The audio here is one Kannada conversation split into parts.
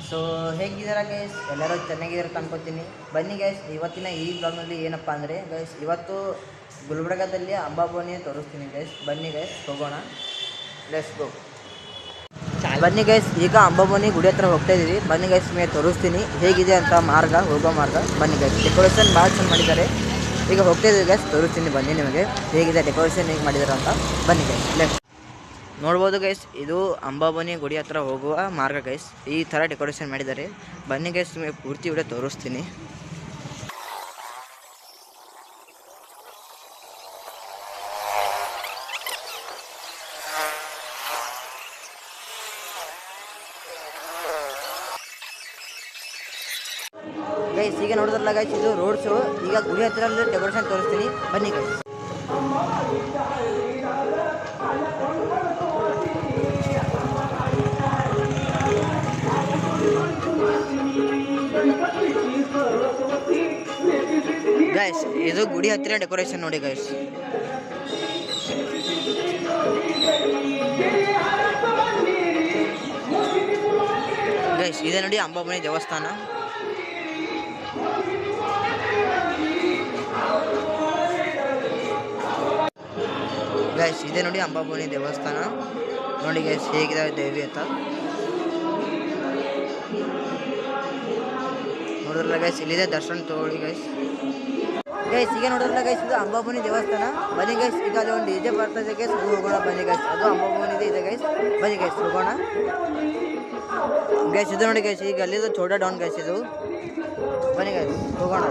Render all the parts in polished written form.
ಸೊ ಹೇಗಿದ್ದೀರಾ ಗೈಸ್, ಎಲ್ಲರೂ ಚೆನ್ನಾಗಿದ್ದೀರ ಅನ್ಕೋತೀನಿ. ಬನ್ನಿ ಗೈಸ್, ಇವತ್ತಿನ ಈ ಬ್ಲಾಗ್ನಲ್ಲಿ ಏನಪ್ಪ ಅಂದರೆ ಗೈಸ್, ಇವತ್ತು ಗುಲ್ಬರ್ಗಾದಲ್ಲಿ ಅಂಬಾಬಾನಿ ತೋರಿಸ್ತೀನಿ ಗೈಸ್. ಬನ್ನಿ ಗೈಸ್, ಹೋಗೋಣ, ಲೆಟ್ಸ್ ಗೋ. ಬನ್ನಿ ಗೈಸ್, ಈಗ ಅಂಬಾಬಾನಿ ಗುಡಿ ಹತ್ರ ಹೋಗ್ತಾ ಇದ್ದೀವಿ. ಬನ್ನಿ ಗೈಸ್, ಮೇಲೆ ತೋರಿಸ್ತೀನಿ ಹೇಗಿದೆ ಅಂತ ಹೋಗೋ ಮಾರ್ಗ. ಬನ್ನಿ ಗೈಸ್, ಡೆಕೋರೇಷನ್ ಭಾಳ ಚೆಂದ ಮಾಡಿದ್ದಾರೆ. ಈಗ ಹೋಗ್ತಾ ಇದ್ದೀವಿ ಗೈಸ್, ತೋರಿಸ್ತೀನಿ ಬನ್ನಿ ನಿಮಗೆ ಹೇಗಿದೆ ಡೆಕೋರೇಷನ್ ಹೇಗೆ ಮಾಡಿದ್ದಾರೆ ಅಂತ. ಬನ್ನಿ ಗೈಸ್, ಲೆಟ್ಸ್ ನೋಡ್ಬೋದು ಗೈಸ್, ಇದು ಅಂಬಾಬಾನಿ ಗುಡಿ ಹತ್ರ ಹೋಗುವ ಮಾರ್ಗ ಗೈಸ್. ಈ ಥರ ಡೆಕೋರೇಷನ್ ಮಾಡಿದ್ದಾರೆ. ಬನ್ನಿ ಗೈಸ್, ನಿಮಗೆ ಪೂರ್ತಿ ವಿಡಿಯೋ ತೋರಿಸ್ತೀನಿ. ಗೈಸ್, ಈಗ ನೋಡಿದ್ರಲ್ಲ ಗೈಸ್, ಇದು ರೋಡ್ ಶೋ. ಈಗ ಗುಡಿ ಹತ್ರ ಡೆಕೋರೇಷನ್ ತೋರಿಸ್ತೀನಿ. ಬನ್ನಿ ಗೈಸ್. ಗೈಸ್, ಇದು ಗುಡಿ ಹತ್ತಿರ ಡೆಕೋರೇಷನ್ ನೋಡಿ ಗೈಸ್. ಗೈಸ್, ಇದೆ ನೋಡಿ ಅಂಬಾಬಾನಿ ದೇವಸ್ಥಾನ. ಗೈಸ್, ಇದೆ ನೋಡಿ ಅಂಬಾಬಾನಿ ದೇವಸ್ಥಾನ. ನೋಡಿ ಗೈಸ್, ಹೇಗಿದೆ ದೇವಿ ಅಂತ ನೋಡಿದ್ರಲ್ಲ ಗೈಸ್. ಇಲ್ಲಿದೆ, ದರ್ಶನ ತಗೊಳ್ಳಿ ಗೈಸ್. ಗೈಸ್, ಈಗ ನೋಡಿದ್ರಲ್ಲ ಗೈಸ್, ಇದು ಅಂಬಾಬಾನಿ ದೇವಸ್ಥಾನ. ಬನ್ನಿ ಗೈಸ್, ಈಗ ಅದು ಒಂದು ಡಿಜೆ ಬರ್ತಾ ಇದೆ ಗೈಸ್, ಅದು ಹೋಗೋಣ. ಬನ್ನಿ ಗೈಸ್, ಅದು ಅಂಬಾಬಾನಿದೆ ಇದೆ ಗೈಸ್. ಬನ್ನಿ ಗೈಸ್, ಹೋಗೋಣ ಗೈಸ್. ಇದು ನೋಡಿ ಗೈಸ್, ಈಗ ಅಲ್ಲಿದು ಛೋಟಾ ಡೌನ್ ಗೈಸ್ ಇದು. ಬನ್ನಿ ಗೈಸ್, ಹೋಗೋಣ.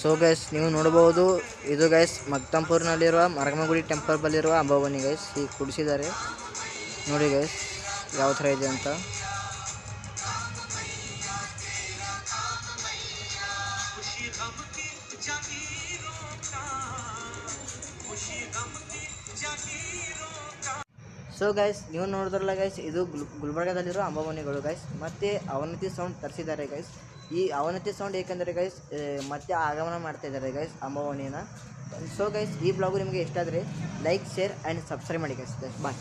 ಸೊ ಗೈಸ್, ನೀವು ನೋಡಬಹುದು, ಇದು ಗೈಸ್ ಮಕ್ತಂಪುರ್ನಲ್ಲಿರುವ ಮರಗಮಗುಡಿ ಟೆಂಪಲ್ ಬಲ್ಲಿರುವ ಅಂಬಾಬಾನಿ ಗೈಸ್. ಈಗ ಕುಡಿಸಿದ್ದಾರೆ ನೋಡಿ ಗೈಸ್, ಯಾವ ಥರ ಇದೆ ಅಂತ. ಸೊ ಗೈಸ್, ನೀವು ನೋಡಿದ್ರಲ್ಲ ಗೈಸ್, ಇದು ಗುಲ್ಬರ್ಗಾದಲ್ಲಿರೋ ಅಂಬಾಬಾನಿಗಳು ಗೈಸ್. ಮತ್ತು ಅವನತಿ ಸೌಂಡ್ ತರಿಸಿದ್ದಾರೆ ಗೈಸ್. ಈ ಅವನತಿ ಸೌಂಡ್ ಏಕೆಂದರೆ ಗೈಸ್ ಮತ್ತೆ ಆಗಮನ ಮಾಡ್ತಾ ಇದ್ದಾರೆ ಗೈಸ್ ಅಂಬಾಬಾನಿನ. ಸೊ ಗೈಸ್, ಈ ಬ್ಲಾಗು ನಿಮಗೆ ಇಷ್ಟ ಆದರೆ ಲೈಕ್, ಶೇರ್ ಆ್ಯಂಡ್ ಸಬ್ಸ್ಕ್ರೈಬ್ ಮಾಡಿ ಗೈಸ್. ಬಾಯ್.